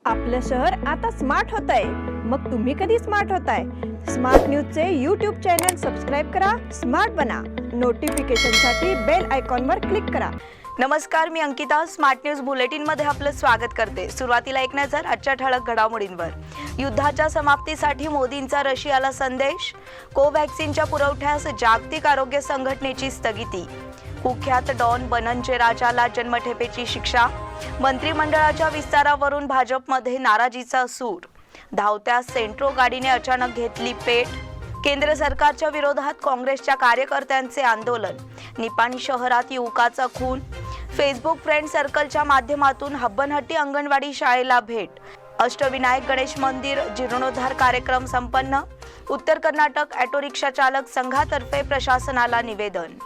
आपलं शहर आता स्मार्ट होतंय. मग तुम्ही कधी स्मार्ट होताय? स्मार्ट न्यूजचे यूट्यूब चॅनल सबस्क्राईब करा, स्मार्ट बना. नोटिफिकेशनसाठी बेल आयकॉनवर क्लिक करा. नमस्कार, मी अंकिता. स्मार्ट न्यूज बुलेटिनमध्ये आपलं स्वागत करते. सुरुवातीला एक नजर आजच्या ठळक घडामोडींवर. युद्धाच्या समाप्तीसाठी मोदींचा रशियाला संदेश. कोव्हॅक्सिनच्या पुरवठ्यास जागतिक आरोग्य संघटनेची स्थगिती. कुख्यात डॉन बनंजे राजाला जन्मठेपेची शिक्षा. मंत्रिमंडळाच्या विस्तारावरून भाजपमध्ये नाराजीचा सूर. धावत्या सेंट्रो गाडीने अचानक घेतली पेट. केंद्र सरकारच्या विरोधात काँग्रेसच्या कार्यकर्त्यांचे आंदोलन. निपाणी शहरात युवकाचा खून. फेसबुक फ्रेंड सर्कलच्या माध्यमातून हब्बनहट्टी अंगणवाडी शाळेला भेट. अष्टविनायक गणेश मंदिर जीर्णोद्धार कार्यक्रम संपन्न. उत्तर कर्नाटक ऑटो रिक्षा चालक संघातर्फे प्रशासनाला निवेदन.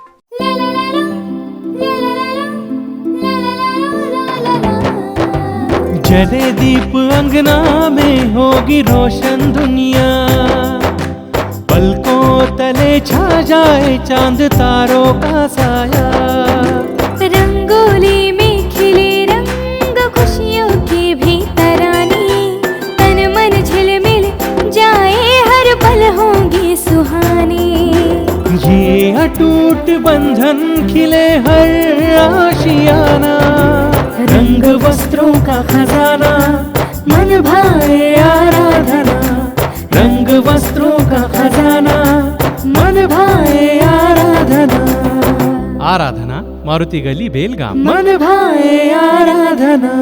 जले दीप अंगना में होगी रोशन दुनिया, पलकों तले छा जाए चांद तारों का साया. रंगोली में खिले रंग खुशियों के भी तराने, तन मन झिलमिल जाए हर पल होंगे सुहाने. ये अटूट बंधन खिले हर आशियाना, रंग वस्त्रों का खजाना मन भाए आराधना. रंग वस्त्रों का खजाना मन भाए आराधना. आराधना मारुती गली बेलगाम. मन भाए आराधना.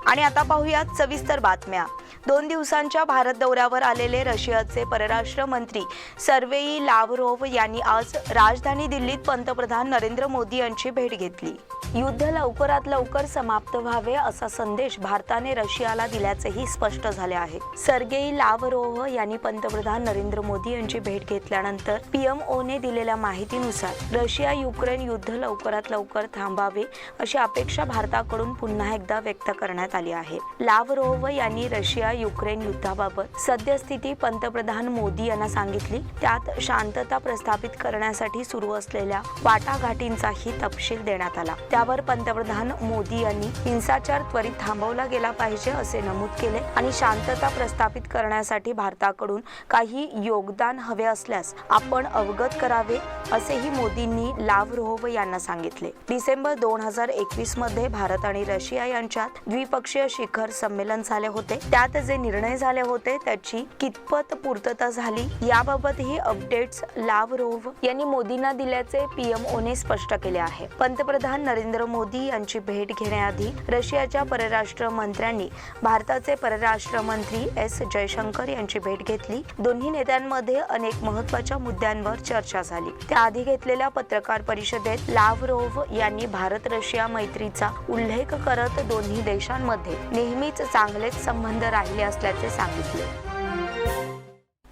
आणि आता पाहूयात सविस्तर बातम्या. 2 दिवसांच्या भारत दौऱ्यावर आलेले रशियाचे परराष्ट्र मंत्री सर्गेई लाव्हरोव्ह यांनी आज राजधानी दिल्लीत पंतप्रधान नरेंद्र मोदी यांची भेट घेतली. युद्ध लवकरात लवकर समाप्त व्हावे असा संदेश भारताने रशियाला दिल्याचेही स्पष्ट झाले आहे. सर्गेई लाव्हरोव्ह यांनी पंतप्रधान नरेंद्र मोदी यांची भेट घेतल्यानंतर पीएमओने दिलेल्या माहितीनुसार रशिया युक्रेन युद्ध लवकरात लवकर थांबावे अशी अपेक्षा भारताकडून पुन्हा एकदा व्यक्त करण्यात आली आहे. लाव्हरोव्ह यांनी रशिया युक्रेन युद्धाबाबत सद्यस्थिती पंतप्रधान मोदी यांना सांगितली. त्यात शांतता प्रस्थापित करण्यासाठी सुरू असलेल्या वाटाघाटींचाही तपशील देण्यात आला. त्यावर पंतप्रधान मोदी यांनी हिंसाचार त्वरित थांबवला गेला पाहिजे असे नमूद केले आणि शांतता प्रस्थापित करण्यासाठी भारताकडून काही योगदान हवे असल्यास आपण अवगत करावे असेही मोदींनी लाव्हरोव्ह यांना सांगितले. डिसेंबर 2021 मध्ये भारत आणि रशिया यांच्यात द्विपक्षीय शिखर संमेलन झाले होते. त्यात जे निर्णय झाले होते त्याची कितपत पूर्तता झाली याबाबतही अपडेट्स लाव्हरोव्ह यांनी मोदींना दिल्याचे पीएमओने स्पष्ट केले आहे. पंतप्रधान नरेंद्र मोदी यांची भेट घेण्याआधी रशियाच्या परराष्ट्र मंत्र्यांनी भारताचे परराष्ट्र मंत्री एस जयशंकर यांची भेट घेतली. दोन्ही नेत्यांमध्ये अनेक महत्त्वाच्या मुद्द्यांवर चर्चा झाली. त्याआधी घेतलेल्या पत्रकार परिषदेत लाव्हरोव्ह यांनी भारत रशिया मैत्रीचा उल्लेख करत दोन्ही देशांमध्ये नेहमीच चांगलेच संबंध राहिले असल्याचे सांगितले.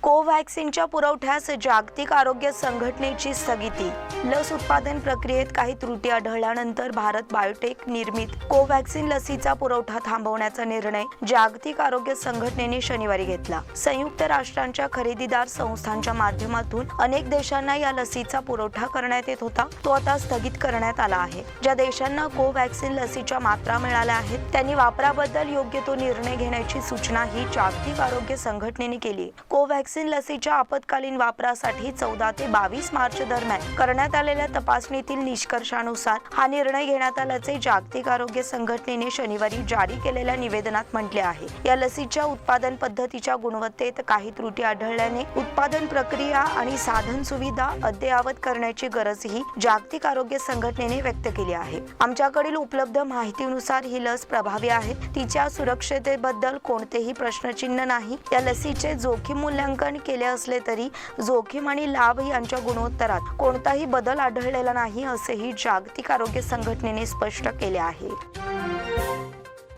कोव्हॅक्सिनच्या पुरवठ्यास जागतिक आरोग्य संघटनेची स्थगिती. लस उत्पादन प्रक्रियेत काही त्रुटी आढळल्यानंतर भारत बायोटेक निर्मित कोव्हॅक्सिन लसीचा पुरवठा थांबवण्याचा निर्णय जागतिक आरोग्य संघटनेने शनिवारी घेतला. संयुक्त राष्ट्रांच्या खरेदीदार संस्थांच्या माध्यमातून अनेक देशांना या लसीचा पुरवठा करण्यात येत होता. तो आता स्थगित करण्यात आला आहे. ज्या देशांना कोव्हॅक्सिन लसीच्या मात्रा मिळाल्या आहेत त्यांनी वापराबद्दल योग्य तो निर्णय घेण्याची सूचना ही जागतिक आरोग्य संघटनेने केली. कोव्हॅक्सिन लसीच्या आपत्कालीन वापरासाठी 14 ते 22 मार्च दरम्यान करण्यात आलेल्या तपासणीतील निष्कर्षानुसार हा निर्णय घेण्यात आल्याचे जागतिक आरोग्य संघटनेने शनिवारी जारी केलेल्या निवेदनात म्हटले आहे. या लसीच्या उत्पादन पद्धतीच्या गुणवत्तेत काही त्रुटी आढळल्याने उत्पादन प्रक्रिया आणि साधन सुविधा अद्ययावत करण्याची गरजही जागतिक आरोग्य संघटनेने व्यक्त केली आहे. आमच्याकडील उपलब्ध माहितीनुसार ही लस प्रभावी आहे. तिच्या सुरक्षिततेबद्दल कोणतेही प्रश्नचिन्ह नाही. या लसीचे जोखीम मूल्यांकन केले असले तरी जोखीम आणि लाभ यांच्या गुणोत्तरात कोणताही बदल आढळलेला नाही असेही जागतिक आरोग्य संघटनेने स्पष्ट केले आहे.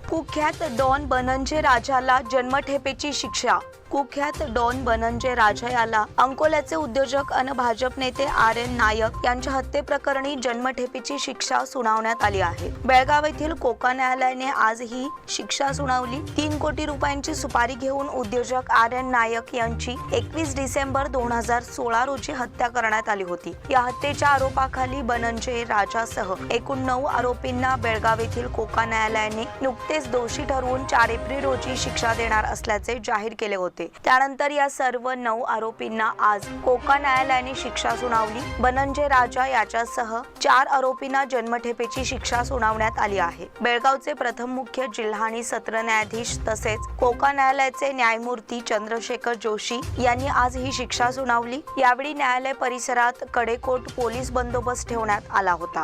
कुख्यात डॉन बनंजे राजाला जन्मठेपेची शिक्षा. कुख्यात डॉन बनंजय राजा याला अंकोल्याचे उद्योजक आणि भाजप नेते RN नायक यांच्या हत्येप्रकरणी जन्मठेपेची शिक्षा सुनावण्यात आली आहे. बेळगाव येथील कोका न्यायालयाने आज ही शिक्षा सुनावली. 3 कोटी रुपयांची सुपारी घेऊन उद्योजक RN नायक यांची 21 डिसेंबर 2016 रोजी हत्या करण्यात आली होती. या हत्येच्या आरोपाखाली बनंजय राजासह एकूण 9 आरोपींना बेळगाव येथील कोका न्यायालयाने नुकतेच दोषी ठरवून 4 एप्रिल रोजी शिक्षा देणार असल्याचे जाहीर केले होते. त्यानंतर या सर्व 9 आरोपींना आज कोका न्यायालयाने शिक्षा सुनावली. बनंजय राजा याच्यासह 4 आरोपींना जन्मठेपेची शिक्षा सुनावण्यात आली आहे. बेळगावचे प्रथम मुख्य जिल्हा आणि सत्र न्यायाधीश तसेच कोका न्यायालयाचे न्यायमूर्ती चंद्रशेखर जोशी यांनी आज ही शिक्षा सुनावली. यावेळी न्यायालय परिसरात कडेकोट पोलीस बंदोबस्त ठेवण्यात आला होता.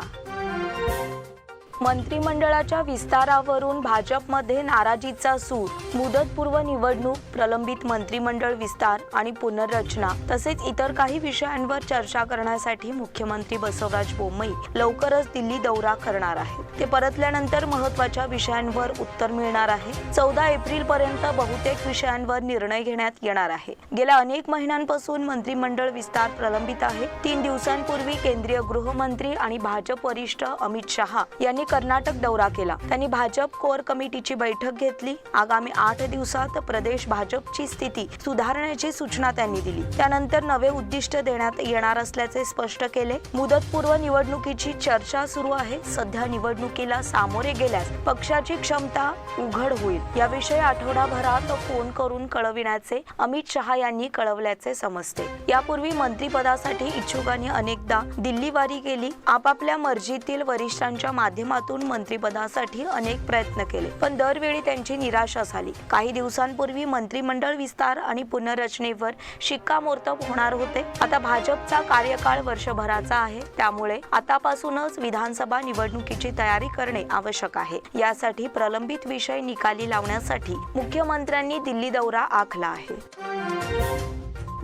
मंत्रिमंडळाच्या विस्तारावरून भाजपमध्ये नाराजीचा सूर. मुदतपूर्व निवडणूक, प्रलंबित मंत्रिमंडळ विस्तार आणि पुनर्रचना तसेच इतर काही विषयांवर चर्चा करण्यासाठी मुख्यमंत्री बसवराज बोम्मई लवकरच दिल्ली दौरा करणार आहेत. ते परतल्यानंतर महत्त्वाच्या विषयांवर उत्तर मिळणार आहे. 14 एप्रिल पर्यंत बहुतेक विषयांवर निर्णय घेण्यात येणार आहे. गेल्या अनेक महिन्यांपासून मंत्रिमंडळ विस्तार प्रलंबित आहे. 3 दिवसांपूर्वी केंद्रीय गृहमंत्री आणि भाजप वरिष्ठ अमित शहा यांनी कर्नाटक दौरा केला. त्यांनी भाजप कोर कमिटीची बैठक घेतली. आगामी 8 दिवसात प्रदेश भाजपची स्थिती सुधारण्याची सूचना त्यांनी दिली. त्यानंतर नवे उद्दिष्ट देण्यात येणार असल्याचे स्पष्ट केले. मुदतपूर्व निवडणुकीची चर्चा सुरू आहे. सध्या निवडणुकीला सामोरे गेल्यास पक्षाची क्षमता उघड होईल. याविषयी आठवडाभरात फोन करून कळविण्याचे अमित शहा यांनी कळवल्याचे समजते. यापूर्वी मंत्रिपदासाठी इच्छुकांनी अनेकदा दिल्लीवारी केली. आपापल्या मर्जीतील वरिष्ठांच्या माध्यमातून मंत्रिपदासाठी अनेक प्रयत्न केले, पण दरवेळी त्यांची निराशा झाली. काही दिवसांपूर्वी मंत्रिमंडळ विस्तार आणि पुनर्रचनेवर शिक्कामोर्तब होणार होते. आता भाजपचा कार्यकाळ वर्षभराचा आहे. त्यामुळे आतापासूनच विधानसभा निवडणुकीची तयारी करणे आवश्यक आहे. यासाठी प्रलंबित विषय निकाली लावण्यासाठी मुख्यमंत्र्यांनी दिल्ली दौरा आखला आहे.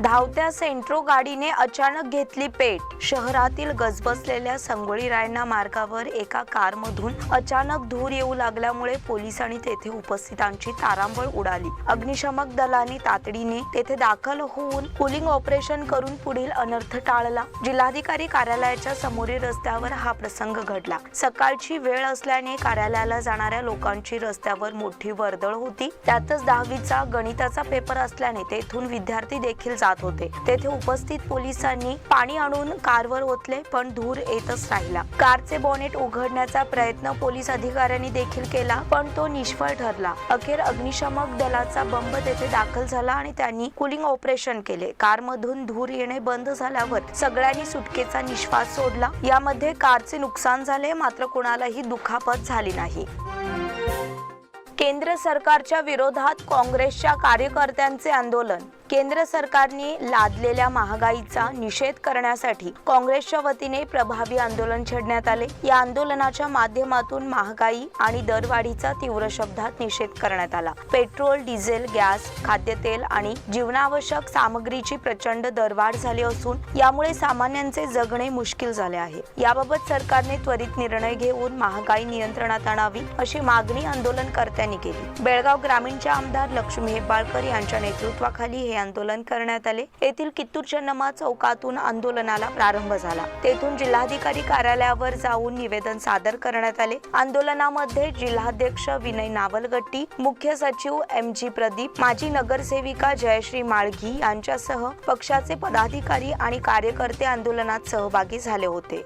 धावत्या सेंट्रो गाडीने अचानक घेतली पेट. शहरातील गजबजलेल्या संगोळी रायण्णा मार्गावर एका कारमधून अचानक धूर येऊ लागल्यामुळे पोलिसांनी तेथे उपस्थितांची तारांबळ उडाली. अग्निशमक दलाने तातडीने तेथे दाखल होऊन कूलिंग ऑपरेशन करून पुढील अनर्थ टाळला. जिल्हाधिकारी कार्यालयाच्या समोरील रस्त्यावर हा प्रसंग घडला. सकाळची वेळ असल्याने कार्यालयाला जाणाऱ्या लोकांची रस्त्यावर मोठी वर्दळ होती. त्यातच 10वीचा गणिताचा पेपर असल्याने तेथून विद्यार्थी देखील जात होते. तेथे उपस्थित पोलिसांनी पाणी आणून कारवर ओतले, पण धूर येतच राहिला. कारचे बॉनेट उघडण्याचा प्रयत्न पोलीस अधिकाऱ्यांनी देखील केला, पण तो निष्फळ ठरला. अखेर अग्निशमक दलाचा बंब तेथे दाखल झाला आणि त्यांनी कूलिंग ऑपरेशन केले. कारमधून धूर येणे बंद झाल्यावर सगळ्यांनी सुटकेचा निश्वास सोडला. यामध्ये कारचे नुकसान झाले, मात्र कोणालाही दुखापत झाली नाही. केंद्र सरकारच्या विरोधात काँग्रेसच्या कार्यकर्त्यांचे आंदोलन. केंद्र सरकारने लादलेल्या महागाईचा निषेध करण्यासाठी काँग्रेसच्या वतीने प्रभावी आंदोलन छेडण्यात आले. या आंदोलनाच्या माध्यमातून महागाई आणि दरवाढीचा तीव्र शब्दात निषेध करण्यात आला. पेट्रोल, डिझेल, गॅस, खाद्यतेल आणि जीवनावश्यक सामग्रीची प्रचंड दरवाढ झाली असून यामुळे सामान्यांचे जगणे मुश्किल झाले आहे. याबाबत सरकारने त्वरित निर्णय घेऊन महागाई नियंत्रणात आणावी अशी मागणी आंदोलनकर्त्यांनी केली. बेळगाव ग्रामीणच्या आमदार लक्ष्मी हेब्बाळकर यांच्या नेतृत्वाखाली हे आंदोलन करण्यात आले. येथील कित्तूर चन्नम्मा चौकातून आंदोलनाला प्रारंभ झाला. तेथून जिल्हाधिकारी कार्यालयावर जाऊन निवेदन सादर करण्यात आले. आंदोलनामध्ये जिल्हाध्यक्ष विनय नावलगट्टी, मुख्य सचिव MG प्रदीप, माजी नगरसेविका जयश्री माळगी यांच्यासह पक्षाचे पदाधिकारी आणि कार्यकर्ते आंदोलनात सहभागी झाले होते.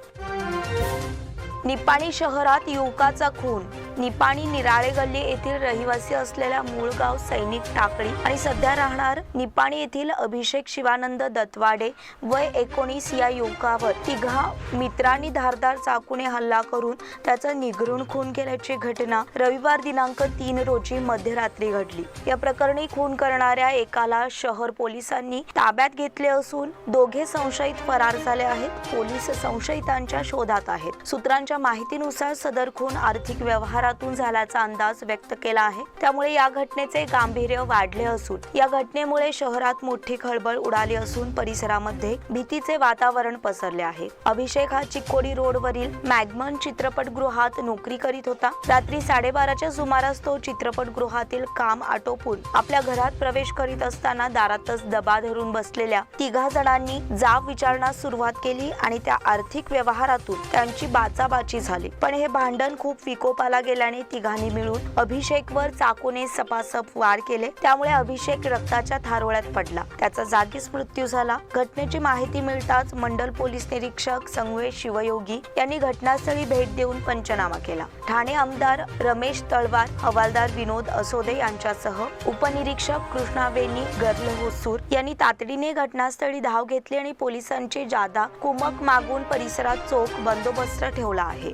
निपाणी शहरात युवकाचा खून. निपाणी निराळे गल्ली येथील रहिवासी असलेल्या मूळ गाव सैनिक टाकळी आणि सध्या राहणार निपाणी येथील अभिषेक शिवानंद दत्वाडे वय 19 या युवकावर 3 मित्रांनी धारदार चाकूने हल्ला करून त्याचा निगरून खून केल्याची घटना रविवार दिनांक 3 रोजी मध्यरात्री घडली. या प्रकरणी खून करणाऱ्या एकाला शहर पोलिसांनी ताब्यात घेतले असून दोघे संशयित फरार झाले आहेत. पोलीस संशयितांच्या शोधात आहेत. सूत्रांच्या माहितीनुसार सदर खून आर्थिक व्यवहार परिसरातून झाल्याचा अंदाज व्यक्त केला आहे. त्यामुळे या घटनेचे गांभीर्य वाढले असून या घटनेमुळे शहरात मोठी खळबळ उडाली असून परिसरामध्ये भीतीचे वातावरण पसरले आहे. अभिषेक हा चिक्कोडी रोडवरील मॅगमन चित्रपटगृहात नोकरी करीत होता. रात्री 12:30च्या सुमारास तो चित्रपटगृहातील काम आटोपून आपल्या घरात प्रवेश करीत असताना दारातच दबा धरून बसलेल्या 3 जणांनी जाब विचारण्यास सुरुवात केली आणि त्या आर्थिक व्यवहारातून त्यांची बाचाबाची झाली. पण हे भांडण खूप विकोपाला गेल्याने 3घांनी मिळून अभिषेकवर चाकूने सपासप वार केले. त्यामुळे अभिषेक रक्ताच्या थारोळ्यात पडला. त्याचा जागीच मृत्यू झाला. घटनेची माहिती मिळताच मंडल पोलीस निरीक्षक संगवेश शिवयोगी यांनी घटनास्थळी भेट देऊन पंचनामा केला. ठाणे आमदार रमेश तळवार, हवालदार विनोद असोदे यांच्यासह उपनिरीक्षक कृष्णा वेणी गर्लहोसूर यांनी तातडीने घटनास्थळी धाव घेतली आणि पोलिसांची जादा कुमक मागून परिसरात चोख बंदोबस्त ठेवला आहे.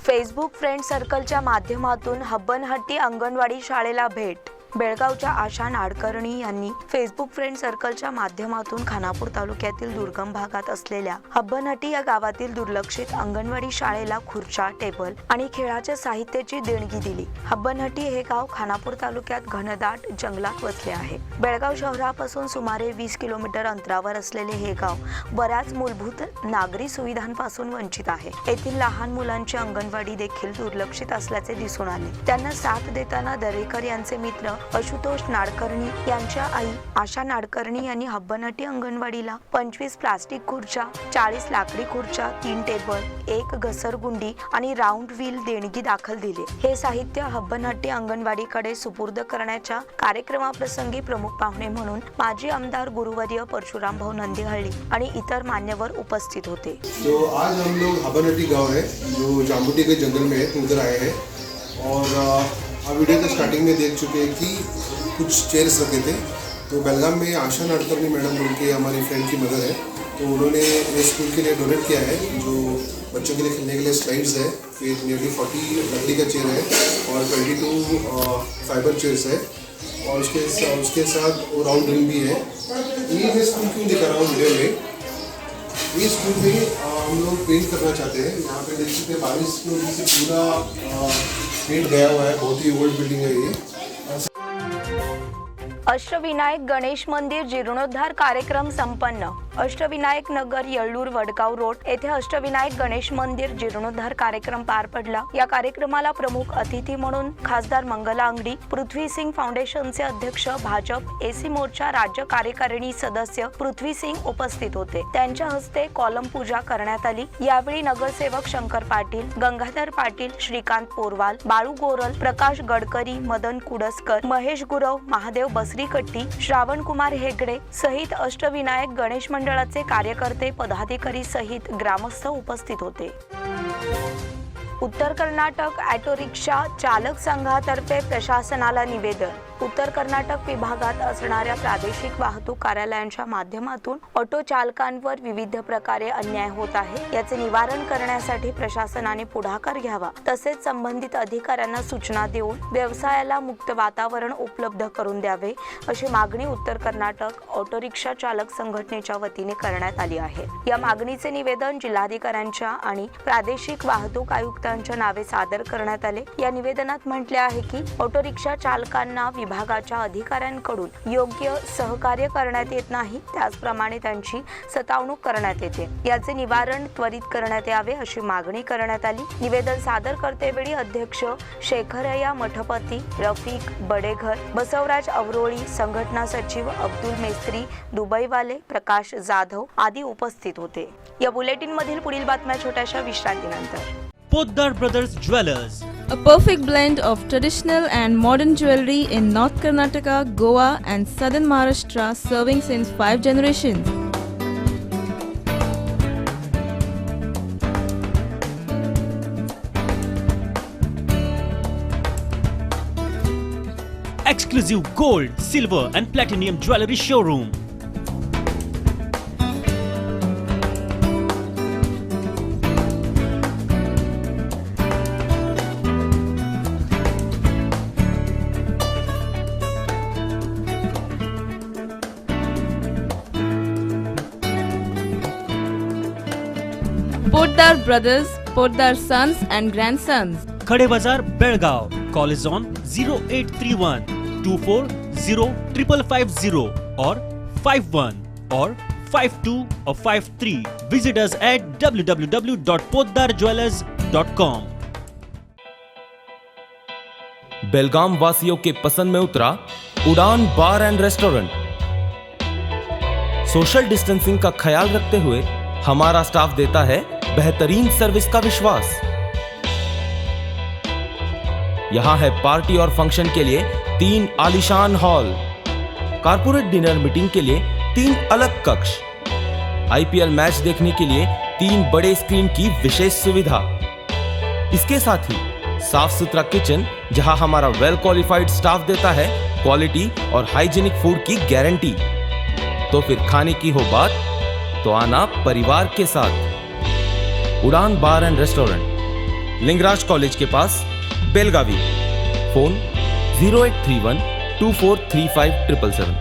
फेसबुक फ्रेंड सर्कलच्या माध्यमातून हब्बनहट्टी अंगणवाडी शाळेला भेट. बेळगावच्या आशा नाडकर्णी यांनी फेसबुक फ्रेंड सर्कलच्या माध्यमातून खानापूर तालुक्यातील दुर्गम भागात असलेल्या हब्बनहट्टी या गावातील दुर्लक्षित अंगणवाडी शाळेला खुर्च्या, टेबल आणि खेळाच्या साहित्याची देणगी दिली. हब्बनहट्टी हे गाव खानापूर तालुक्यात घनदाट जंगलात वसले आहे. बेळगाव शहरापासून सुमारे 20 किलोमीटर अंतरावर असलेले हे गाव बऱ्याच मूलभूत नागरी सुविधांपासून वंचित आहे. येथील लहान मुलांची अंगणवाडी देखील दुर्लक्षित असल्याचे दिसून आले. त्यांना साथ देताना दरेकर यांचे मित्र आशुतोष नाडकर्णी यांच्या आई आशा नाडकर्णी यांनी हब्बनहट्टी अंगणवाडीला 25 प्लास्टिक खुर्च्या, 40 लाकडी खुर्च्या, 3 टेबल, 1 घसरगुंडी आणि राऊंड व्हील देणगी दाखल दिले. हे साहित्य हब्बनहट्टी अंगणवाडीकडे सुपूर्द करण्याच्या कार्यक्रमाप्रसंगी प्रमुख पाहुणे म्हणून माजी आमदार गुरुवर्य परशुराम भाऊ नंदीहळ्ळी आणि इतर मान्यवर उपस्थित होते. तो आज हम लोग हब्बनहट्टी गांव है जो जाम्बुटी के जंगल में है, उधर आए हैं और आप वीडियो के स्टार्टिंग में देख चुके हैं कि कुछ चेयर्स रखे थे. तो बेलगाम में आशा नाडकर्णी मैडम उनके हमारी फ्रेंड की मदर है, तो उन्होंने ये स्कूल के लिए डोनेट किया है. जो बच्चों के लिए खेलने के लिए स्लाइड्स है, फिर नियरली 40 लकड़ी का चेयर है और 22 फाइबर चेयर्स है और उसके साथ राउंड रिंग भी है. ये स्कूल क्यों दिखा रहा हूँ वीडियो में, इस स्कूल में हम लोग पेंट करना चाहते हैं. यहाँ पे देख सकते हैं 22 किलो से पूरा पेंट गया हुआ है. बहुत ही ओल्ड बिल्डिंग है ये. अष्टविनायक गणेश मंदिर जीर्णोद्धार कार्यक्रम संपन्न. अष्टविनायक नगर येळ्ळूर वडगाव रोड येथे अष्टविनायक गणेश मंदिर जीर्णोद्धार कार्यक्रम पार पडला. या कार्यक्रमाला प्रमुख अतिथी म्हणून खासदार मंगला अंगडी, पृथ्वी सिंग फाउंडेशनचे अध्यक्ष, भाजप एसी मोर्चा राज्य कार्यकारिणी सदस्य पृथ्वी सिंग उपस्थित होते. त्यांच्या हस्ते कॉलम पूजा करण्यात आली. यावेळी नगरसेवक शंकर पाटील, गंगाधर पाटील, श्रीकांत पोरवाल, बाळू गोरल, प्रकाश गडकरी, मदन कुडसकर, महेश गुरव, महादेव बसरीकट्टी, श्रावण कुमार हेगडे सहित अष्टविनायक गणेश मंडळाचे कार्यकर्ते, पदाधिकारी सहित ग्रामस्थ उपस्थित होते. उत्तर कर्नाटक ऑटो रिक्षा चालक संघातर्फे प्रशासनाला निवेदन. उत्तर कर्नाटक विभागात असणाऱ्या प्रादेशिक वाहतूक कार्यालयांच्या माध्यमातून ऑटो चालकांवर विविध प्रकारे अन्याय होत आहे. याचे निवारण करण्यासाठी प्रशासनाने पुढाकार घ्यावा, तसेच संबंधित अधिकाऱ्यांना सूचना देऊन व्यवसायाला मुक्त वातावरण उपलब्ध करून द्यावे, अशी मागणी उत्तर कर्नाटक ऑटो रिक्षा चालक संघटनेच्या वतीने करण्यात आली आहे. या मागणीचे निवेदन जिल्हाधिकाऱ्यांच्या आणि प्रादेशिक वाहतूक आयुक्तांच्या नावे सादर करण्यात आले. या निवेदनात म्हटले आहे की ऑटो रिक्षा चालकांना विभागाच्या अधिकाऱ्यांकडून योग्य सहकार्य करण्यात येत नाही, त्याचप्रमाणे त्यांची सतावणूक करण्यात येते. याचे निवारण त्वरित करण्यात यावे, अशी मागणी करण्यात आली. निवेदन सादर करतेवेळी अध्यक्ष शेखरया मठपती, रफिक बडेघर, बसवराज अवरोळी, संघटना सचिव अब्दुल मेस्त्री, दुबईवाले, प्रकाश जाधव आदी उपस्थित होते. या बुलेटिन मधील पुढील बातम्या छोट्याशा विश्रांतीनंतर. Poddar brothers jewellers, A perfect blend of traditional and modern jewelry in North Karnataka, Goa and southern Maharashtra, serving since 5 generations. exclusive gold, silver and platinum jewelry showroom. Poddar brothers, Poddar sons and grandsons. खडे बाजार Belgaum. Call is on 0831 240550 or 51 or 52 or 53. Visit us at www.potdarjewelers.com. बेलगाम वासियों के पसंद में उतरा उड़ान बार end restaurant. Social distancing का ख्याल रखते हुए हमारा स्टाफ देता है बेहतरीन सर्विस का विश्वास. यहां है पार्टी और फंक्शन के लिए 3 आलीशान हॉल, कारपोरेट डिनर मीटिंग के लिए 3 अलग कक्ष, IPL मैच देखने के लिए 3 बड़े स्क्रीन की विशेष सुविधा. इसके साथ ही साफ सुथरा किचन जहां हमारा वेल क्वालिफाइड स्टाफ देता है क्वालिटी और हाइजीनिक फूड की गारंटी. तो फिर खाने की हो बात तो आना परिवार के साथ. उड़ान बार एंड रेस्टोरेंट, लिंगराज कॉलेज के पास, बेलगावी. फोन 0831 243577.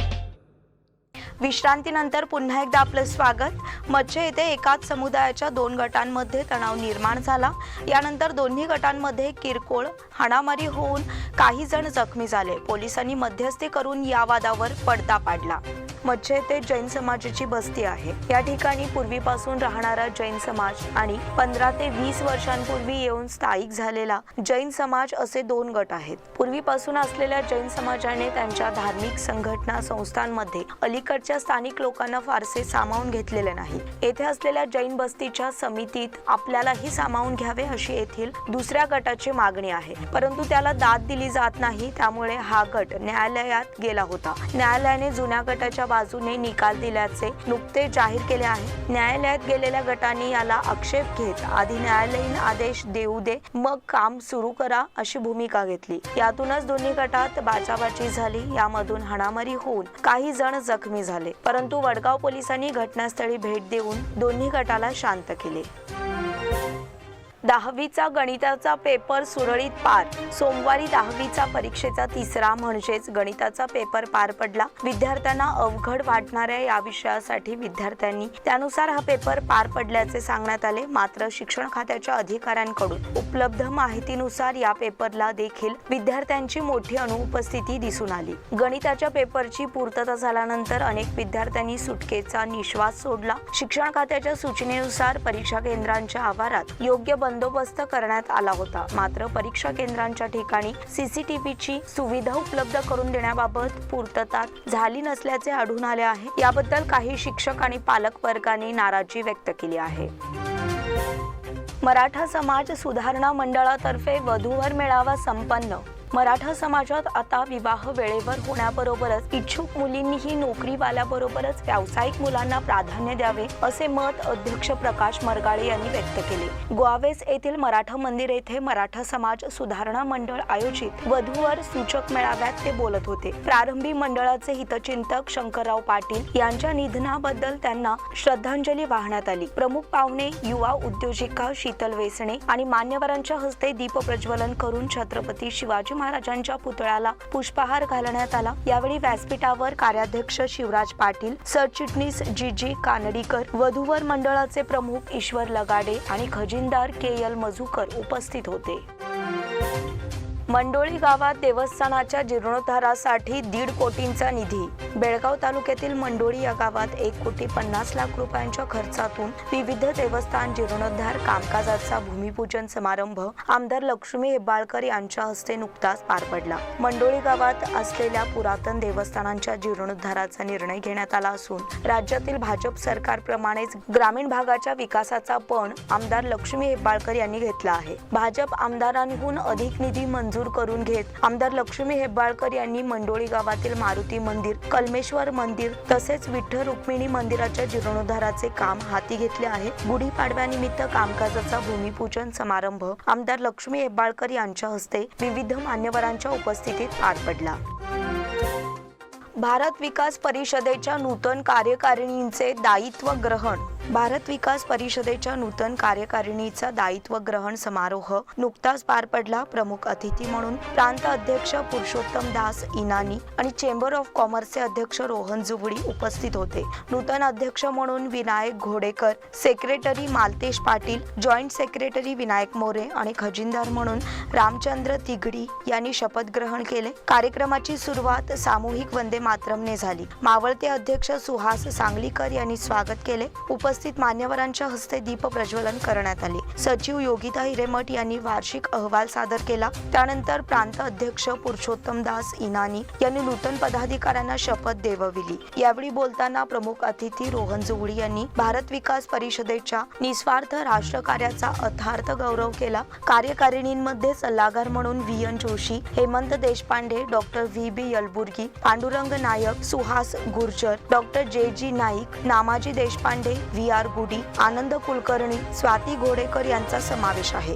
विश्रांतीनंतर पुन्हा एकदा आपलं स्वागत. मच्छे येथे एकाच समुदायाच्या 2 गटांमध्ये तणाव निर्माण झाला. यानंतर दोन्ही गटांमध्ये किरकोळ हाणामारी होऊन काही जण जखमी झाले. पोलिसांनी मध्यस्थी करून या वादावर पडदा पाडला. मच्छे येथे जैन समाजाची बस्ती आहे. या ठिकाणी पूर्वीपासून राहणारा जैन समाज आणि 15 ते 20 वर्षांपूर्वी येऊन स्थायिक झालेला जैन समाज असे 2 गट आहेत. पूर्वीपासून असलेल्या जैन समाजाने त्यांच्या धार्मिक संघटना संस्थांमध्ये अलीकडच्या स्थानिक लोकांना फारसे सामावून घेतलेले नाही. येथे असलेल्या जैन बस्तीच्या समितीत आपल्यालाही सामावून घ्यावे अशी येथील दुसऱ्या गटाची मागणी आहे. परंतु त्याला दाद दिली जात नाही. त्यामुळे हा गट न्यायालयात गेला होता. न्यायालयाने जुन्या गटाच्या बाजूने निकाल दिल्याचे नुकते जाहीर केले आहे. न्यायालयात गेलेल्या गटाने याला आक्षेप घेत आधी न्यायालयीन आदेश देऊ दे मग काम सुरू करा अशी भूमिका घेतली. यातूनच दोन्ही गटात बाचाबाची झाली. यामधून हाणामारी होऊन काही जण जखमी झाले. परंतु वडगाव पोलिसांनी घटनास्थळी भेट देऊन दोन्ही गटाला शांत केले. 10वीचा गणिताचा पेपर सुरळीत पार. सोमवारी 10वीचा परीक्षेचा 3रा म्हणजेच गणिताचा पेपर पार पडला. विद्यार्थ्यांना अवघड वाटणाऱ्या या विषयासाठी विद्यार्थ्यांनी त्यानुसार हा पेपर पार पडल्याचे सांगण्यात आले. मात्र शिक्षण खात्याच्या अधिकाऱ्यांकडून उपलब्ध माहितीनुसार या पेपरला देखील विद्यार्थ्यांची मोठी अनुपस्थिती दिसून आली. गणिताच्या पेपरची पूर्तता झाल्यानंतर अनेक विद्यार्थ्यांनी सुटकेचा निश्वास सोडला. शिक्षण खात्याच्या सूचनेनुसार परीक्षा केंद्रांच्या आवारात योग्य बंदोबस्त करण्यात आला होता. मात्र परीक्षा केंद्रांच्या ठिकाणी CCTVची सुविधा उपलब्ध करून देण्याबाबत पूर्तता झाली नसल्याचे आढळून आले आहे. याबद्दल काही शिक्षक आणि पालक वर्गाने नाराजी व्यक्त केली आहे. मराठा समाज सुधारणा मंडळातर्फे वधूवर मेळावा संपन्न. मराठा समाजात आता विवाह वेळेवर होण्याबरोबरच इच्छुक मुलींनीही नोकरीवाल्याबरोबरच व्यावसायिक मुलांना प्राधान्य द्यावे असे मत अध्यक्ष प्रकाश मरगाळे यांनी व्यक्त केले. गोवावेस येथील मराठा मंदिर येथे मराठा समाज सुधारणा मंडळ आयोजित वधूवर सूचक मेळाव्यात ते बोलत होते. प्रारंभी मंडळाचे हितचिंतक शंकरराव पाटील यांच्या निधनाबद्दल त्यांना श्रद्धांजली वाहण्यात आली. प्रमुख पाहुणे युवा उद्योजिका शीतल वेसणे आणि मान्यवरांच्या हस्ते दीप प्रज्वलन करून छत्रपती शिवाजी महाराजांच्या पुतळ्याला पुष्पहार घालण्यात आला. यावेळी व्यासपीठावर कार्याध्यक्ष शिवराज पाटील, सरचिटणीस GG कानडीकर, वधूवर मंडळाचे प्रमुख ईश्वर लगाडे आणि खजिनदार KL मजुकर उपस्थित होते. मंडोळी गावात देवस्थानाच्या जीर्णोद्धारासाठी 1.5 कोटींचा निधी. बेळगाव तालुक्यातील मंडोळी या गावात 1,50 लाख रुपयांच्या खर्चातून विविध देवस्थान जीर्णोद्धार कामकाजाचा भूमिपूजन समारंभ आमदार लक्ष्मी हेब्बाळकर यांच्या हस्ते नुकताच पार पडला. मंडोळी गावात असलेल्या पुरातन देवस्थानांच्या जीर्णोद्धाराचा निर्णय घेण्यात आला असून राज्यातील भाजप सरकारप्रमाणेच ग्रामीण भागाच्या विकासाचा पण आमदार लक्ष्मी हेब्बाळकर यांनी घेतला आहे. भाजप आमदारांहून अधिक निधी मंजूर करून घेत आमदार लक्ष्मी हेब्बाळकर यांनी मंडोळी गावातील मारुती मंदिर, कलमेश्वर मंदिर तसेच विठ्ठल रुक्मिणी मंदिराच्या जीर्णोद्धाराचे काम हाती घेतले आहे. गुढीपाडव्यानिमित्त कामकाजाचा भूमिपूजन समारंभ आमदार लक्ष्मी हेब्बाळकर यांच्या हस्ते विविध मान्यवरांच्या उपस्थितीत पार पडला. भारत विकास परिषदेच्या नूतन कार्यकारिणींचे दायित्व ग्रहण. भारत विकास परिषदेच्या नूतन कार्यकारिणीचा दायित्व ग्रहण समारोह नुकताच पार पडला. प्रमुख अतिथी म्हणून प्रांत अध्यक्ष पुरुषोत्तम दास इनानी आणि चेंबर ऑफ कॉमर्सचे अध्यक्ष रोहन जुगडी उपस्थित होते. नूतन अध्यक्ष म्हणून Vinayak Ghodekar, secretary Maltesh Patil, joint secretary Vinayak More आणि खजिनदार म्हणून रामचंद्र तिगडी यांनी शपथ ग्रहण केले. कार्यक्रमाची सुरुवात सामूहिक वंदे मातरमने झाली. मावळते अध्यक्ष सुहास सांगलीकर यांनी स्वागत केले. उपस्थित मान्यवरांच्या हस्ते दीप प्रज्वलन करण्यात आले. सचिव योगिता हिरेमठ यांनी वार्षिक अहवाल सादर केला. त्यानंतर प्रांत अध्यक्ष पुरुषोत्तम दास इनानी यांनी नूतन पदाधिकाऱ्यांना शपथ देवविली. यावेळी बोलताना प्रमुख अतिथी रोहन जुगडी यांनी भारत विकास परिषदेच्या निस्वार्थ राष्ट्रकार्याचा अर्थार्थ गौरव केला. कार्यकारिणींमध्ये सल्लागार म्हणून VN Joshi, Hemant Deshpande, doctor VB Yalburgi, Pandurang Nayak, Suhas Gurjar, doctor JG Naik, Namaji Deshpande, VR Gudi, Anand Kulkarni, Swati Ghodekar यांचा समावेश आहे.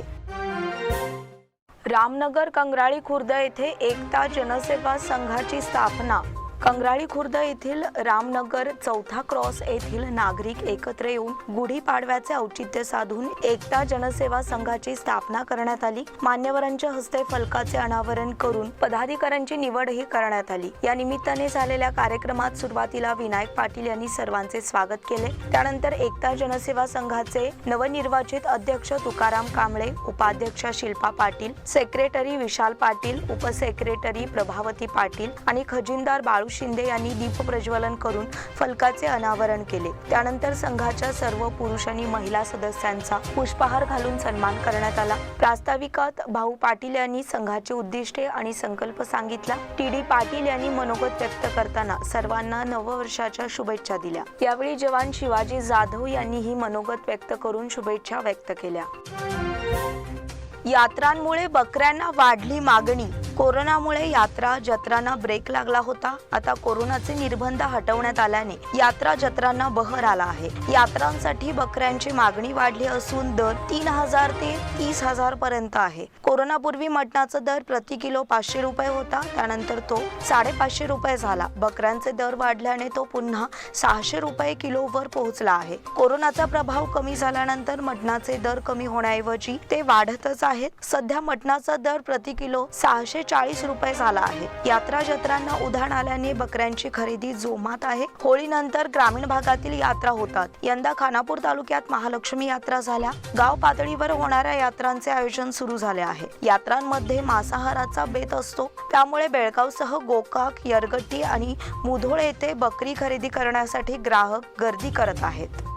रामनगर कंगराळी खुर्द येथे एकता जनसेवा संघाची स्थापना. कंगराळी खुर्द येथील रामनगर चौथा क्रॉस येथील नागरिक एकत्र येऊन गुढीपाडव्याचे औचित्य साधून एकता जनसेवा संघाची स्थापना करण्यात आली. मान्यवरांच्या हस्ते फलकाचे अनावरण करून पदाधिकाऱ्यांची निवडही करण्यात आली. या निमित्ताने झालेल्या कार्यक्रमात सुरुवातीला विनायक पाटील यांनी सर्वांचे स्वागत केले. त्यानंतर एकता जनसेवा संघाचे नवनिर्वाचित अध्यक्ष तुकाराम कांबळे, उपाध्यक्षा शिल्पा पाटील, सेक्रेटरी विशाल पाटील, उपसेक्रेटरी प्रभावती पाटील आणि खजिनदार बाळू शिंदे यांनी दीप प्रज्वलन करून फलकाचे अनावरण केले. त्यानंतर संघाच्या सर्व पुरुष आणि महिला सदस्यांचा पुष्पहार घालून सन्मान करण्यात आला. प्रास्ताविकात भाऊ पाटील यांनी संघाची उद्दिष्टे आणि संकल्प सांगितला. TD पाटील यांनी मनोगत व्यक्त करताना सर्वांना नववर्षाच्या शुभेच्छा दिल्या. यावेळी जवान शिवाजी जाधव यांनीही मनोगत व्यक्त करून शुभेच्छा व्यक्त केल्या. यात्रांमुळे बकऱ्यांना वाढली मागणी. कोरोनामुळे यात्रा जत्रांना ब्रेक लागला होता. आता कोरोनाचे निर्बंध हटवण्यात आल्याने यात्रा जत्रांना बहर आला आहे. यात्रांसाठी बकऱ्यांची मागणी वाढली असून दर 3,000 ते 30,000 पर्यंत आहे. कोरोनापूर्वी मटणाचा दर प्रति किलो 500 रुपये होता. त्यानंतर तो 550 रुपये झाला. बकऱ्यांचे दर वाढल्याने तो पुन्हा 600 रुपये किलोवर पोहोचला आहे. कोरोनाचा प्रभाव कमी झाल्यानंतर मटणाचे दर कमी होण्याऐवजी ते वाढतच आहेत. सध्या मटणाचा दर प्रति किलो 640 रुपये झाला आहे. यात्रा जत्रांना उधाण आल्याने बकऱ्यांची खरेदी जोमात आहे. होळीनंतर ग्रामीण भागातील यात्रा होतात. यंदा खानापूर तालुक्यात महालक्ष्मी यात्रा झाल्या. गाव पातळीवर होणाऱ्या यात्रांचे आयोजन सुरू झाले आहे. यात्रांमध्ये मांसाहाराचा बेत असतो. त्यामुळे बेळगावसह गोकाक, यरगट्टी आणि मुधोळ येथे बकरी खरेदी करण्यासाठी ग्राहक गर्दी करत आहेत.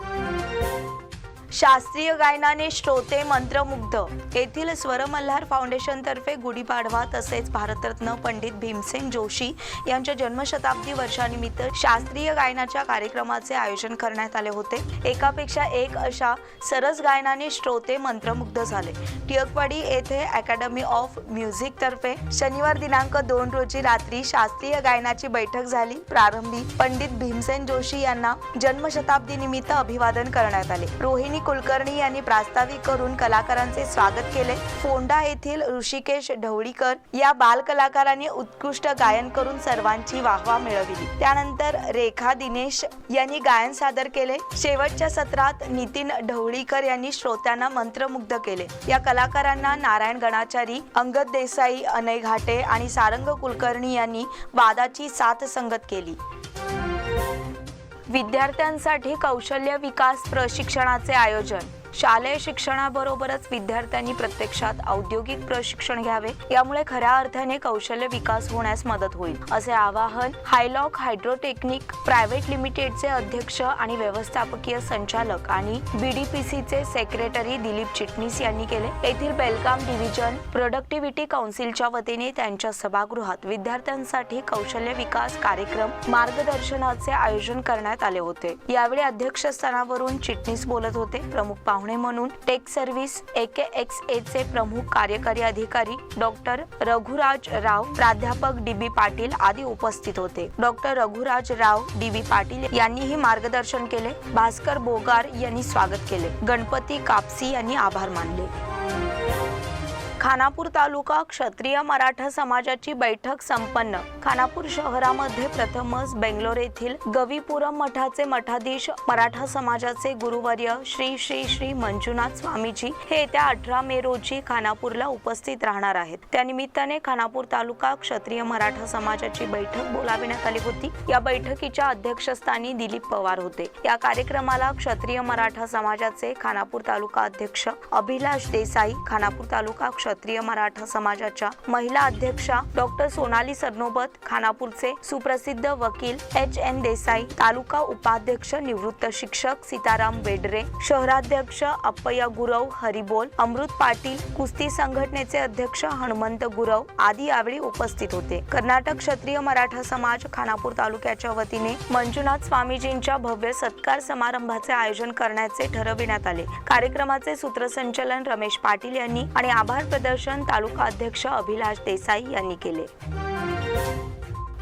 शास्त्रीय गायनाने श्रोते मंत्रमुग्ध. येथील स्वर मल्हार फाउंडेशन तर्फे गुढीपाडवा तसेच भारतरत्न पंडित भीमसेन जोशी यांच्या जन्मशताब्दी वर्षानिमित्त शास्त्रीय गायनाच्या कार्यक्रमाचे आयोजन करण्यात आले होते. एकापेक्षा एक अशा सरस गायनाने श्रोते मंत्रमुग्ध झाले. टिळकवाडी येथे अकॅडमी ऑफ म्युझिक तर्फे शनिवार दिनांक 2 रोजी रात्री शास्त्रीय गायनाची बैठक झाली. प्रारंभी पंडित भीमसेन जोशी यांना जन्मशताब्दी निमित्त अभिवादन करण्यात आले. रोहिणी कुलकर्णी यांनी प्रास्ताविक करून कलाकारांचे स्वागत केले. फोंडा येथील ऋषिकेश ढवळीकर या बाल कलाकारांनी उत्कृष्ट गायन करून सर्वांची वाहवा मिळविली. त्यानंतर रेखा दिनेश यांनी गायन सादर केले. शेवटच्या सत्रात नितीन ढवळीकर यांनी श्रोत्यांना मंत्रमुग्ध केले. या कलाकारांना नारायण गणाचारी, अंगद देसाई, अनय घाटे आणि सारंग कुलकर्णी यांनी वादाची साथ संगत केली. विद्यार्थ्यांसाठी कौशल्य विकास प्रशिक्षणाचे आयोजन. शालेय शिक्षणाबरोबरच विद्यार्थ्यांनी प्रत्यक्षात औद्योगिक प्रशिक्षण घ्यावे. यामुळे खऱ्या अर्थाने कौशल्य विकास होण्यास मदत होईल, असे आवाहन हायलॉक हायड्रोटेक्निक प्रायव्हेट लिमिटेडचे अध्यक्ष आणि व्यवस्थापकीय संचालक आणि BDPCचे सेक्रेटरी दिलीप चिटणीस यांनी केले. येथील बेलगाम डिव्हिजन प्रोडक्टिव्हिटी काउन्सिलच्या वतीने त्यांच्या सभागृहात विद्यार्थ्यांसाठी कौशल्य विकास कार्यक्रम मार्गदर्शनाचे आयोजन करण्यात आले होते. यावेळी अध्यक्षस्थानावरून चिटणीस बोलत होते. प्रमुख पाहुणे म्हणून टेक सर्व्हिस AKXA चे प्रमुख कार्यकारी अधिकारी डॉक्टर रघुराज राव, प्राध्यापक DB पाटील आदी उपस्थित होते. डॉक्टर रघुराज राव, DB पाटील यांनीही मार्गदर्शन केले. भास्कर बोगार यांनी स्वागत केले. गणपती कापसी यांनी आभार मानले. खानापूर तालुका क्षत्रिय मराठा समाजाची बैठक संपन्न. खानापूर शहरामध्ये प्रथमच बेंगलोर येथील गवीपुरम मठाचे मठाधीश मराठा समाजाचे गुरुवर्य श्री श्री श्री मंजुनाथ स्वामीजी हे येत्या 18 मे रोजी खानापूरला उपस्थित राहणार आहेत. त्यानिमित्ताने खानापूर तालुका क्षत्रिय मराठा समाजाची बैठक बोलाविण्यात आली होती. या बैठकीच्या अध्यक्षस्थानी दिलीप पवार होते. या कार्यक्रमाला क्षत्रिय मराठा समाजाचे खानापूर तालुका अध्यक्ष अभिलाष देसाई, खानापूर तालुका क्षत्रिय मराठा समाजाच्या महिला अध्यक्षा डॉक्टर सोनाली सरनोबत, खानापूरचे सुप्रसिद्ध वकील HN देसाई, तालुका उपाध्यक्ष निवृत्त शिक्षक सीताराम बेडरे, शहराध्यक्ष अप्पय्या गुरव हरिबोल, अमृत पाटील, कुस्ती संघटनेचे अध्यक्ष हनुमंत गुरव आदी यावेळी उपस्थित होते. कर्नाटक क्षत्रिय मराठा समाज खानापूर तालुक्याच्या वतीने मंजुनाथ स्वामीजींच्या भव्य सत्कार समारंभाचे आयोजन करण्याचे ठरविण्यात आले. कार्यक्रमाचे सूत्रसंचालन रमेश पाटील यांनी आणि आभार प्रदर्शन तालुका अध्यक्ष अभिलाष देसाई यांनी केले.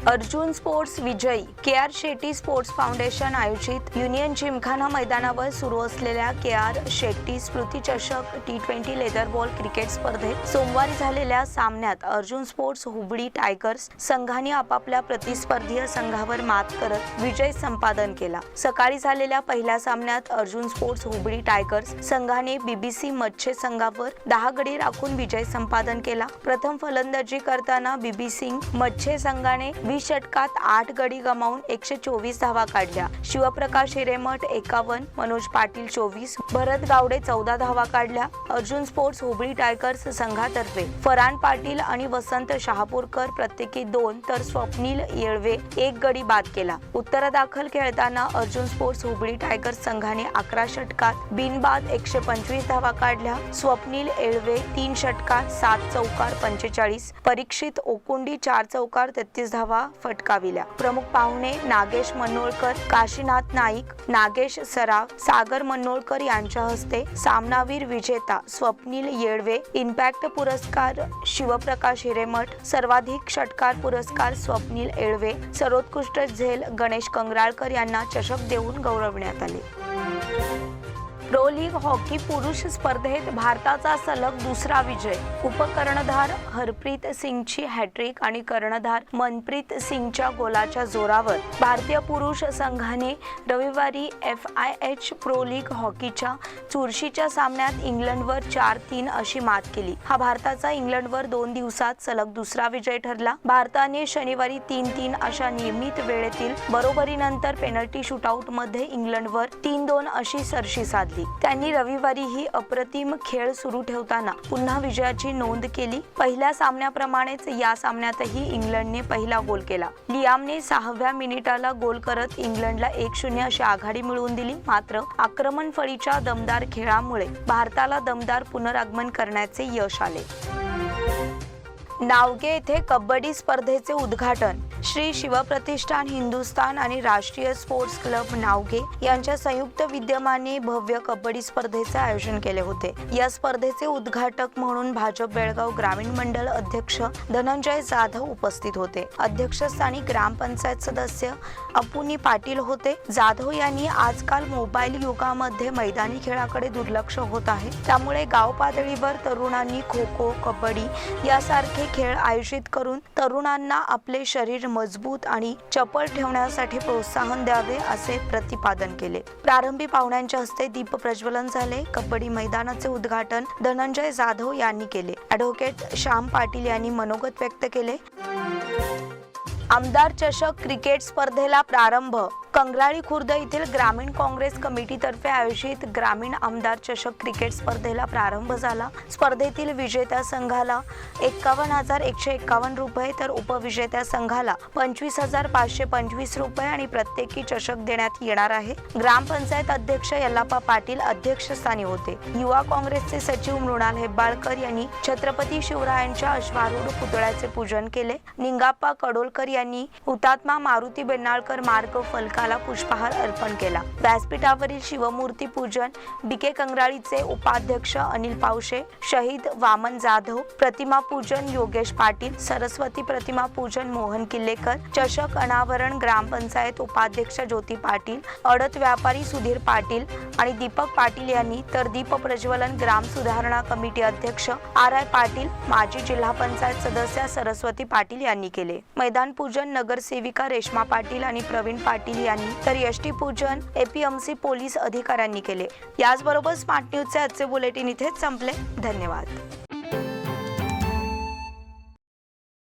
अर्जुन स्पोर्ट्स विजयी KR शेट्टी स्पोर्ट्स फाउंडेशन आयोजित युनियन जिमखाना मैदानावर सुरू असलेल्या KR शेट्टी स्मृती चषक T20 लेदर बॉल क्रिकेट स्पर्धेत सोमवारी झालेल्या सामन्यात अर्जुन स्पोर्ट्स हुबळी टायगर्स संघाने आपापल्या प्रतिस्पर्धीय संघावर मात करत विजय संपादन केला. सकाळी झालेल्या पहिल्या सामन्यात अर्जुन स्पोर्ट्स हुबळी टायगर्स संघाने BBC मच्छे संघावर 10 गडी राखून विजय संपादन केला. प्रथम फलंदाजी करताना BBC मच्छे संघाने 20 षटकात 8 गडी गमावून 124 धावा काढल्या. शिवप्रकाश हिरेमठ 51, मनोज पाटील 24, भरत गावडे 14 धावा काढल्या. अर्जुन स्पोर्ट्स हुबळी टायगर्स संघातर्फे फरान पाटील आणि वसंत शहापूरकर प्रत्येकी 2 तर स्वप्नील येळवे 1 गडी बाद केला. उत्तरादाखल खेळताना अर्जुन स्पोर्ट्स हुबळी टायगर्स संघाने 11 षटकात बिनबाद 125 धावा काढल्या. स्वप्नील येळवे 3 षटकात 7 चौकार 45, परीक्षित ओकुंडी 4 चौकार 33 धावा फटकाविल्या. प्रमुख पाहुणे नागेश मनोळकर, काशीनाथ नाईक, नागेश सराफ, सागर मनोळकर यांच्या हस्ते सामनावीर विजेता स्वप्नील येळवे, इम्पॅक्ट पुरस्कार शिवप्रकाश हिरेमठ, सर्वाधिक षटकार पुरस्कार स्वप्नील येळवे, सर्वोत्कृष्ट झेल गणेश कंगराळकर यांना चषक देऊन गौरवण्यात आले. प्रो लीग हॉकी पुरुष स्पर्धेत भारताचा सलग दुसरा विजय. उपकर्णधार हरप्रीत सिंगची हॅट्रिक आणि कर्णधार मनप्रीत सिंगच्या गोलाच्या जोरावर भारतीय पुरुष संघाने रविवारी FIH प्रो लीग हॉकीच्या चुरशीच्या सामन्यात इंग्लंडवर 4-3 अशी मात केली. हा भारताचा इंग्लंडवर 2 दिवसात सलग दुसरा विजय ठरला. भारताने शनिवारी 3-3 अशा नियमित वेळेतील बरोबरीनंतर पेनल्टी शूटआउटमध्ये इंग्लंडवर 3-2 अशी सरशी साधली. त्यांनी रविवारी ही अप्रतिम खेळ सुरू ठेवताना पुन्हा विजयाची नोंद केली. पहिल्या सामन्याप्रमाणेच या सामन्यातही इंग्लंडने पहिला गोल केला. लियामने 6व्या मिनिटाला गोल करत इंग्लंडला 1-0 अशी आघाडी मिळवून दिली. मात्र आक्रमण फळीच्या दमदार खेळामुळे भारताला दमदार पुनरागमन करण्याचे यश आले. नावगे येथे कबड्डी स्पर्धेचे उद्घाटन. श्री शिवप्रतिष्ठान हिंदुस्थान आणि राष्ट्रीय स्पोर्ट्स क्लब नावगे यांच्या संयुक्त विद्यमाने भव्य कबड्डी स्पर्धेचे आयोजन केले होते. या स्पर्धेचे उद्घाटक म्हणून भाजप बेळगाव ग्रामीण मंडळ अध्यक्ष धनंजय जाधव उपस्थित होते. अध्यक्षस्थानी ग्रामपंचायत सदस्य अपुनी पाटील होते. जाधव यांनी आजकाल मोबाईल युगामध्ये मैदानी खेळाकडे दुर्लक्ष होत आहे, त्यामुळे गाव पातळीवर तरुणांनी खो खो, कबड्डी यासारखे खेळ आयोजित करून तरुणांना आपले शरीर मजबूत आणि चपळ ठेवण्यासाठी प्रोत्साहन द्यावे असे प्रतिपादन केले. प्रारंभी पाहुण्यांच्या हस्ते दीप प्रज्वलन झाले. कबड्डी मैदानाचे उद्घाटन धनंजय जाधव यांनी केले. ॲडव्होकेट श्याम पाटील यांनी मनोगत व्यक्त केले. आमदार चषक क्रिकेट स्पर्धेला प्रारंभ. कंगराळी खुर्द येथील ग्रामीण काँग्रेस कमिटीतर्फे आयोजित ग्रामीण आमदार चषक क्रिकेट स्पर्धेला प्रारंभ झाला. स्पर्धेतील विजेत्या संघाला 51,151 रुपये तर उपविजेत्या संघाला 25,525 रुपये आणि प्रत्येकी चषक देण्यात येणार आहे. ग्रामपंचायत अध्यक्ष यल्लाप्पा पाटील अध्यक्षस्थानी होते. युवा काँग्रेसचे सचिव मृणाल हेब्बाळकर यांनी छत्रपती शिवरायांच्या अश्वारूढ पुतळ्याचे पूजन केले. निंगाप्पा कडोलकर यांनी हुतात्मा मारुती बेन्नाळकर मार्ग फलका स्मारकाला पुष्पहार अर्पण केला. व्यासपीठावरील शिवमूर्ती पूजन, बीके कंगराळीचे उपाध्यक्ष अनिल पावशे, शहीद वामन जाधव, प्रतिमा पूजन योगेश पाटील, सरस्वती प्रतिमा पूजन मोहन किल्लेकर, चषक अनावरण ग्रामपंचायत उपाध्यक्ष ज्योती पाटील, अडत व्यापारी सुधीर पाटील आणि दीपक पाटील यांनी, तर दीप प्रज्वलन ग्राम सुधारणा कमिटी अध्यक्ष आर.आय. पाटील, माजी जिल्हा पंचायत सदस्य सरस्वती पाटील यांनी केले. मैदान पूजन नगरसेविका रेश्मा पाटील आणि प्रवीण पाटील यांनी, तर यष्टी पूजन एपीएमसी पोलीस अधिकाऱ्यांनी केले. याचबरोबर स्मार्ट न्यूजचे आजचे बुलेटिन इथेच संपले. धन्यवाद.